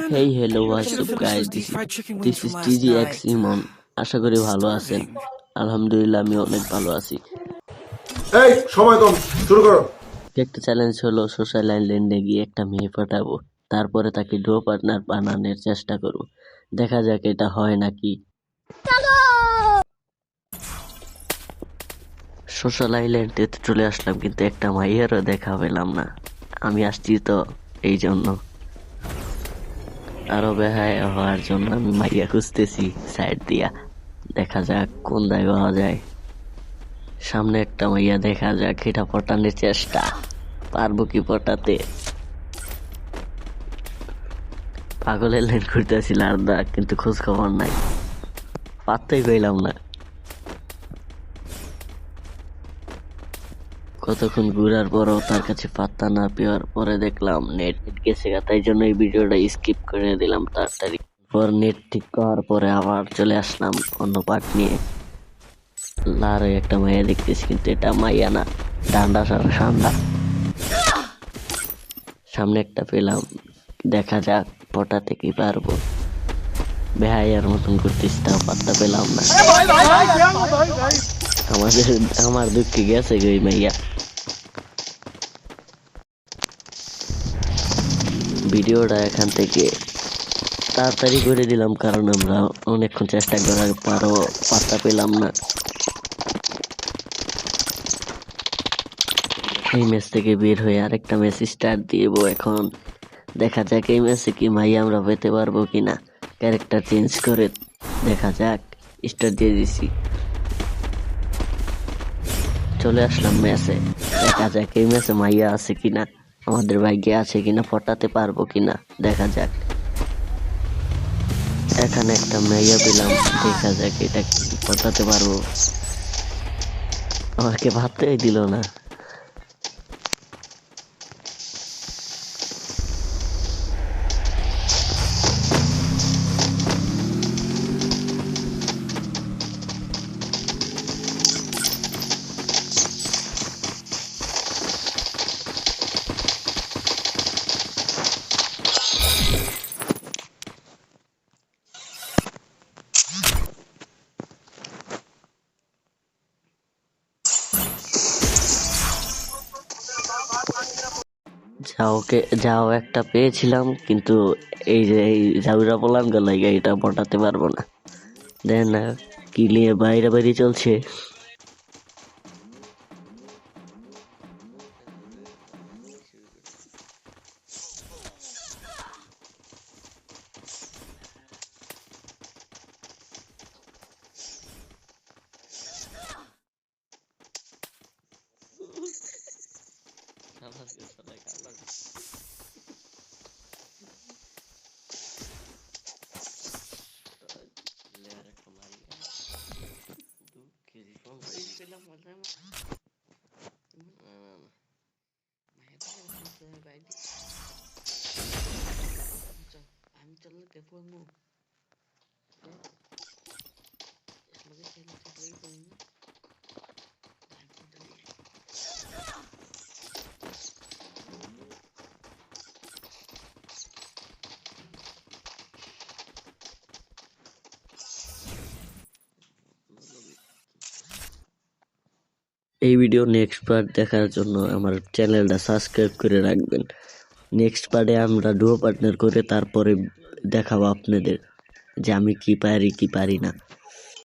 Hey, hello, what's up guys? This is TGX ইমন। আশা করি ভালো আছেন। আলহামদুলিল্লাহ আমি অনেক ভালো আছি। এই সময় কম, শুরু করো। একটা চ্যালেঞ্জ হলো সোশ্যাল আইল্যান্ডে গিয়ে একটা মেয়ে পটাবো, তারপরে তাকে ডুও পার্টনার বানানোর চেষ্টা করব। দেখা যাক এটা হয় নাকি। সোশ্যাল আইল্যান্ডে চলে আসলাম, কিন্তু একটা মাইয়ারও দেখা পেলাম না। আমি আসছি তো এই জন্য, আরো বেহায় হওয়ার জন্য আমি মাইয়া খুঁজতেছি সাইড দিয়া। দেখা যাক কোন দায় পাওয়া যায়। সামনে একটা মাইয়া, দেখা যাক এটা পটানোর চেষ্টা পারবো কি পটাতে। পাগলের লাইন ঘুরতেছিল আর দা, কিন্তু খোঁজ খবর নাই, পাত্তাই পেলাম না। কতক্ষণ ঘুরার পরও তার কাছে পাত্তা না পেওয়ার পরে দেখলাম নেট গেছে, তাই জন্য এই ভিডিওটা স্কিপ করে দিলাম তাড়াতাড়ি। পর নেট ঠিক করার পরে আবার চলে আসলাম অন্য পার্ট নিয়ে। লারে একটা মাইয়া দেখতেছি, কিন্তু এটা মাইয়া না, ডান্ডা সান্ডা। সামনে একটা পেলাম, দেখা যাক পটাতে কি পারবো। বেহাইয়ার মতন করতেছি, তাও পাত্তা পেলাম না। আমার দুঃখে গেছে গই মাইয়া। ভিডিওটা এখান থেকে তাড়াতাড়ি করে দিলাম, কারণ আমরা অনেকক্ষণ চেষ্টা করার পরও পাত্তা পেলাম না। এই ম্যাচ থেকে বের হয়ে আরেকটা ম্যাচ স্টার্ট দিব এখন। দেখা যাক এই ম্যাচে কি মাইয়া আমরা পেতে পারবো কিনা। ক্যারেক্টার চেঞ্জ করে দেখা যাক। স্টার্ট দিয়ে দিছি, চলে আসলাম ম্যাচে। দেখা যাক এই ম্যাচে মাইয়া আছে কিনা, আমাদের ভাগ্যে আছে কিনা, পটাতে পারবো কিনা দেখা যাক। এখানে একটা মাইয়া পেলাম, দেখা যাক এটা পটাতে পারবো। আমাকে ভাবতেই দিল না। যাও একটা পেয়েছিলাম, কিন্তু এই যে এই ঝাউরা পোলান গলায় এটা পটাতে পারবো না। দেখ না কি নিয়ে বাইরে বাইরে চলছে। আমি চললে দেখবো এই ভিডিও নেক্সট পার্ট দেখার জন্য আমার চ্যানেলটা সাবস্ক্রাইব করে রাখবেন। নেক্সট পার্টে আমরা ডুও পার্টনার করে তারপরে দেখাবো আপনাদের যে আমি কি পারি কি পারি না।